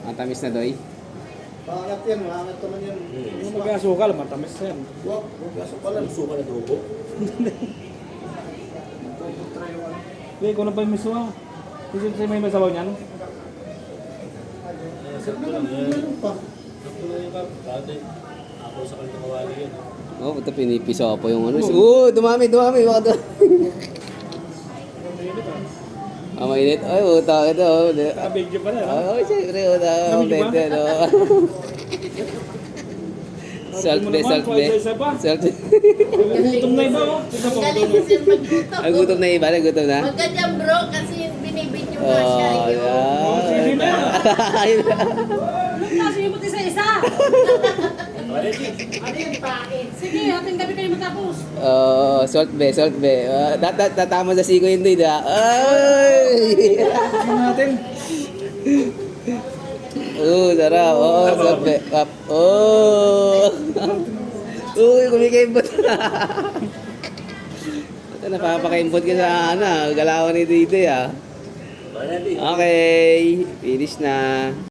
Matamis na doy. Pangat yan, maangat naman yan. Yung mag-asukal, matamis yan. Wag, gasukal lang. Suka na tubo. Hindi, ikaw na pa yung miswa. Kasi may masabaw niyan. Sakto lang yan. Sakto lang yung kap. Dati, ako sa kanyang kawali yan. Oh, ito pinipiso po yung ano. Dumami. Baka mainit. Ay, uta ito. Nakabigyo pa na. Oh, siyempre, uta. Bente, no. Salt be. Gutom na iba, oh. Galing kasi magluto. Ang gutom na iba, nagutom na. Huwag ka dyan bro, kasi binibidyo nga siya. Oh, Sige na. Kasi yung puti sa isa. Ano yung pain? Sige, ating gabi kayo matapos. Oh, salt be. Tatama sa siko yun doon. Ay! Tingnan natin. Sarap. Oh, salt be. Oh! Uy, kumikaimbot. Ito, napapakaimbot ka sa galawan ni Dede, ah. Okay, finish na.